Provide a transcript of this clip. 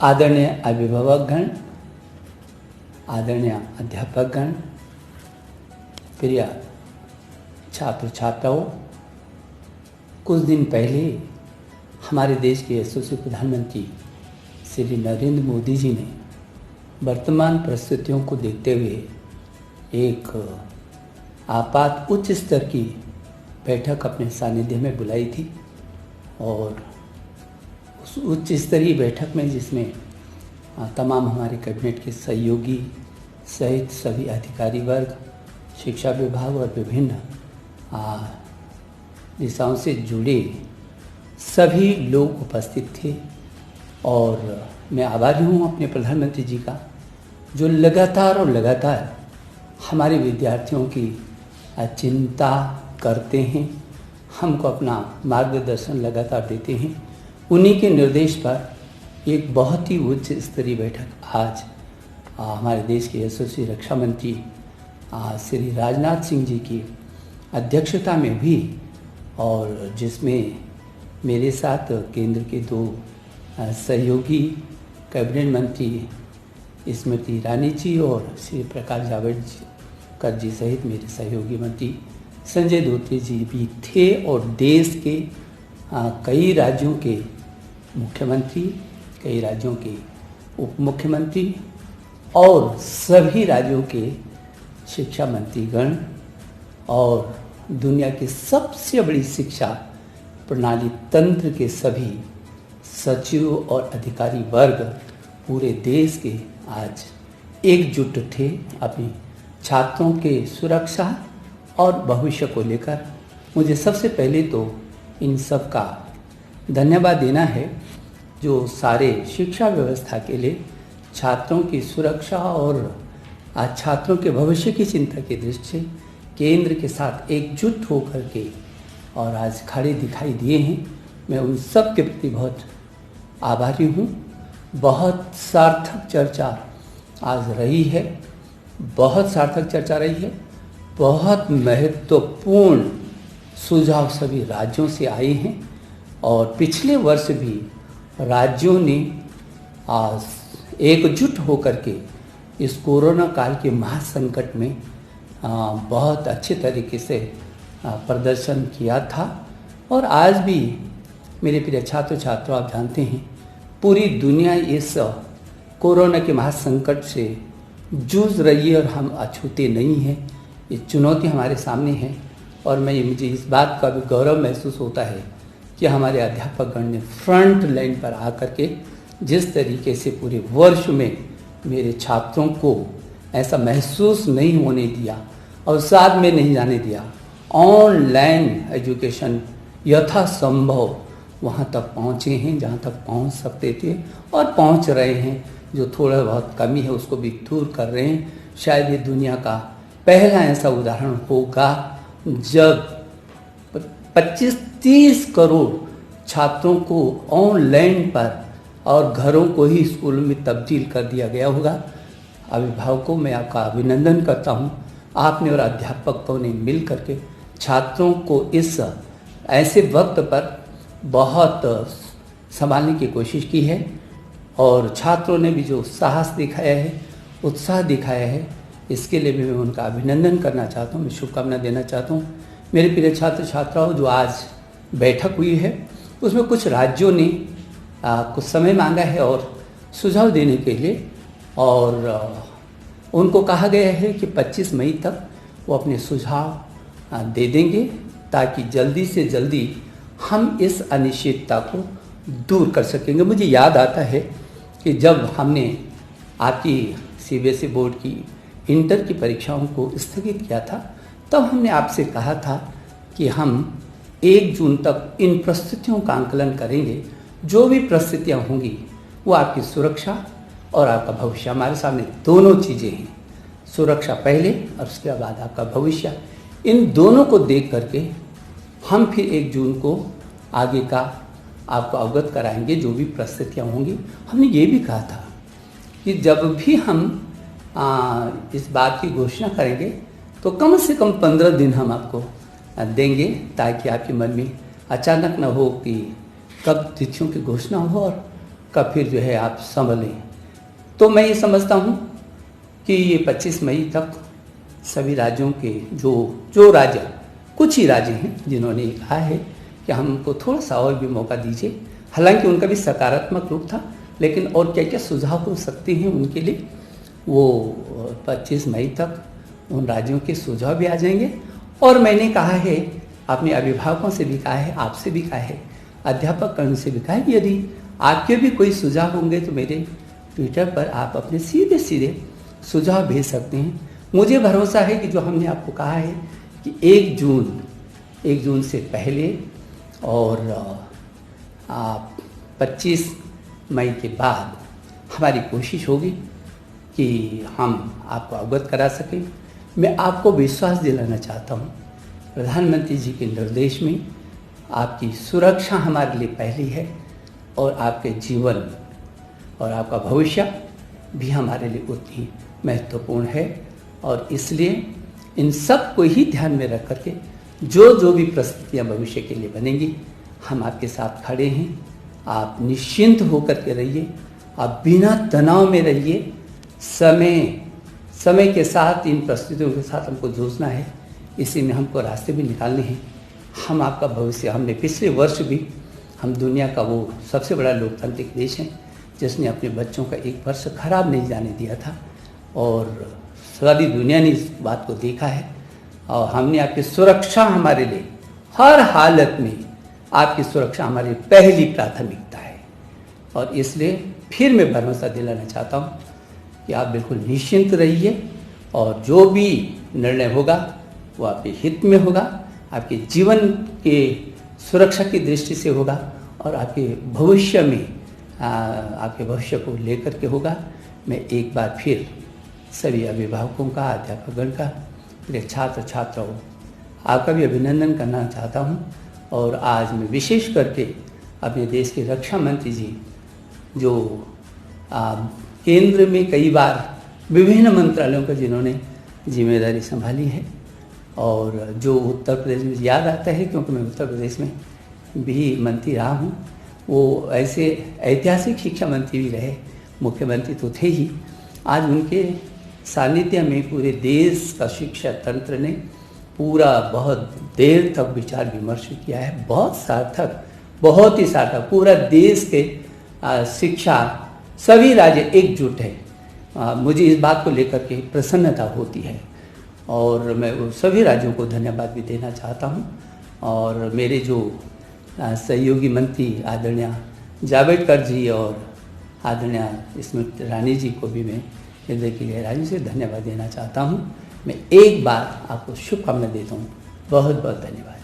आदरणीय अभिभावकगण, आदरणीय अध्यापकगण, प्रिय छात्र छात्राओं, कुछ दिन पहले हमारे देश के यशस्वी प्रधानमंत्री श्री नरेंद्र मोदी जी ने वर्तमान परिस्थितियों को देखते हुए एक आपात उच्च स्तर की बैठक अपने सानिध्य में बुलाई थी। और उस उच्च स्तरीय बैठक में जिसमें तमाम हमारे कैबिनेट के सहयोगी सहित सभी अधिकारी वर्ग, शिक्षा विभाग और विभिन्न दिशाओं से जुड़े सभी लोग उपस्थित थे। और मैं आभारी हूँ अपने प्रधानमंत्री जी का, जो लगातार हमारे विद्यार्थियों की चिंता करते हैं, हमको अपना मार्गदर्शन लगातार देते हैं। उन्हीं के निर्देश पर एक बहुत ही उच्च स्तरीय बैठक आज हमारे देश के यशस्वी रक्षा मंत्री श्री राजनाथ सिंह जी की अध्यक्षता में हुई, और जिसमें मेरे साथ केंद्र के दो सहयोगी कैबिनेट मंत्री स्मृति ईरानी जी और श्री प्रकाश जावड़ेकर जी सहित मेरे सहयोगी मंत्री संजय धोत्रे जी भी थे। और देश के कई राज्यों के मुख्यमंत्री, कई राज्यों के उप मुख्यमंत्री और सभी राज्यों के शिक्षा मंत्रीगण और दुनिया की सबसे बड़ी शिक्षा प्रणाली तंत्र के सभी सचिव और अधिकारी वर्ग पूरे देश के आज एकजुट थे अपनी छात्रों के सुरक्षा और भविष्य को लेकर। मुझे सबसे पहले तो इन सब का धन्यवाद देना है, जो सारे शिक्षा व्यवस्था के लिए छात्रों की सुरक्षा और छात्रों के भविष्य की चिंता की दृष्टि से केंद्र के साथ एकजुट होकर के और आज खड़े दिखाई दिए हैं। मैं उन सब के प्रति बहुत आभारी हूँ। बहुत सार्थक चर्चा आज रही है, बहुत महत्वपूर्ण सुझाव सभी राज्यों से आए हैं। और पिछले वर्ष भी राज्यों ने एकजुट होकर के इस कोरोना काल के महासंकट में बहुत अच्छे तरीके से प्रदर्शन किया था। और आज भी मेरे प्रिय छात्र छात्रों, आप जानते हैं पूरी दुनिया इस कोरोना के महासंकट से जूझ रही है और हम अछूते नहीं हैं। ये चुनौती हमारे सामने है और मुझे इस बात का भी गौरव महसूस होता है कि हमारे अध्यापकगण ने फ्रंट लाइन पर आकर के जिस तरीके से पूरे वर्ष में मेरे छात्रों को ऐसा महसूस नहीं होने दिया और साथ में नहीं जाने दिया, ऑनलाइन एजुकेशन यथासंभव वहाँ तक पहुँचे हैं जहाँ तक पहुँच सकते थे और पहुँच रहे हैं। जो थोड़ा बहुत कमी है उसको भी दूर कर रहे हैं। शायद ये दुनिया का पहला ऐसा उदाहरण होगा जब 25-30 करोड़ छात्रों को ऑनलाइन पर और घरों को ही स्कूल में तब्दील कर दिया गया होगा। अभिभावकों में आपका अभिनंदन करता हूँ। आपने और अध्यापकों ने मिल करके छात्रों को इस ऐसे वक्त पर बहुत संभालने की कोशिश की है और छात्रों ने भी जो साहस दिखाया है, उत्साह दिखाया है, इसके लिए भी मैं उनका अभिनंदन करना चाहता हूँ, मैं शुभकामना देना चाहता हूँ। मेरे प्रिय छात्र छात्राओं, जो आज बैठक हुई है उसमें कुछ राज्यों ने कुछ समय मांगा है और सुझाव देने के लिए, और उनको कहा गया है कि 25 मई तक वो अपने सुझाव दे देंगे ताकि जल्दी से जल्दी हम इस अनिश्चितता को दूर कर सकेंगे। मुझे याद आता है कि जब हमने आपकी सीबीएसई बोर्ड की इंटर की परीक्षाओं को स्थगित किया था, तब हमने आपसे कहा था कि हम 1 जून तक इन परिस्थितियों का आंकलन करेंगे। जो भी परिस्थितियाँ होंगी वो आपकी सुरक्षा और आपका भविष्य, हमारे सामने दोनों चीज़ें हैं, सुरक्षा पहले और उसके बाद आपका भविष्य। इन दोनों को देख करके हम फिर 1 जून को आगे का आपको अवगत कराएंगे जो भी परिस्थितियाँ होंगी। हमने ये भी कहा था कि जब भी हम इस बात की घोषणा करेंगे तो कम से कम 15 दिन हम आपको देंगे ताकि आपके मन में अचानक न हो कि कब तिथियों की घोषणा हो और का फिर जो है आप संभलें। तो मैं ये समझता हूँ कि ये 25 मई तक सभी राज्यों के जो राज्य, कुछ ही राज्य हैं जिन्होंने कहा है कि हमको थोड़ा सा और भी मौका दीजिए। हालांकि उनका भी सकारात्मक रूप था, लेकिन और क्या क्या सुझाव हो सकते हैं उनके लिए, वो 25 मई तक उन राज्यों के सुझाव भी आ जाएंगे। और मैंने कहा है, अपने अभिभावकों से भी कहा है, आपसे भी कहा है, अध्यापक कर्ण से भी कहा है, यदि आपके भी कोई सुझाव होंगे तो मेरे ट्विटर पर आप अपने सीधे सीधे सुझाव भेज सकते हैं। मुझे भरोसा है कि जो हमने आपको कहा है कि 1 जून से पहले और 25 मई के बाद हमारी कोशिश होगी कि हम आपको अवगत करा सकें। मैं आपको विश्वास दिलाना चाहता हूँ, प्रधानमंत्री जी के निर्देश में आपकी सुरक्षा हमारे लिए पहली है, और आपके जीवन और आपका भविष्य भी हमारे लिए उतनी ही महत्वपूर्ण है। और इसलिए इन सब को ही ध्यान में रख करके जो भी परिस्थितियाँ भविष्य के लिए बनेंगी, हम आपके साथ खड़े हैं। आप निश्चिंत होकर के रहिए, आप बिना तनाव में रहिए। समय के साथ इन परिस्थितियों के साथ हमको जूझना है, इसी में हमको रास्ते भी निकालने हैं। हम आपका भविष्य, हमने पिछले वर्ष भी, हम दुनिया का वो सबसे बड़ा लोकतांत्रिक देश है जिसने अपने बच्चों का एक वर्ष खराब नहीं जाने दिया था, और सारी दुनिया ने इस बात को देखा है। और हमने आपकी सुरक्षा, हमारे लिए हर हालत में आपकी सुरक्षा हमारी पहली प्राथमिकता है। और इसलिए फिर मैं भरोसा दिलाना चाहता हूँ कि आप बिल्कुल निश्चिंत रहिए, और जो भी निर्णय होगा वो आपके हित में होगा, आपके जीवन के सुरक्षा की दृष्टि से होगा, और आपके भविष्य में आपके भविष्य को लेकर के होगा। मैं एक बार फिर सभी अभिभावकों का, अध्यापकगण का, मेरे छात्र छात्राओं, आपका भी अभिनंदन करना चाहता हूँ। और आज मैं विशेष करके अपने देश के रक्षा मंत्री जी, जो केंद्र में कई बार विभिन्न मंत्रालयों का जिन्होंने जिम्मेदारी संभाली है, और जो उत्तर प्रदेश में याद आता है क्योंकि मैं उत्तर प्रदेश में भी मंत्री रहा हूँ, वो ऐसे ऐतिहासिक शिक्षा मंत्री भी रहे, मुख्यमंत्री तो थे ही। आज उनके सानिध्य में पूरे देश का शिक्षा तंत्र ने पूरा बहुत देर तक विचार विमर्श किया है, बहुत सार्थक, बहुत ही सार्थक। पूरा देश के शिक्षा सभी राज्य एकजुट है। मुझे इस बात को लेकर के प्रसन्नता होती है, और मैं वो सभी राज्यों को धन्यवाद भी देना चाहता हूँ। और मेरे जो सहयोगी मंत्री आदरणीय जावड़ेकर जी और आदरणीय स्मृति ईरानी जी को भी मैं हृदय की गहराई से धन्यवाद देना चाहता हूँ। मैं एक बार आपको शुभकामना देता हूँ। बहुत बहुत धन्यवाद।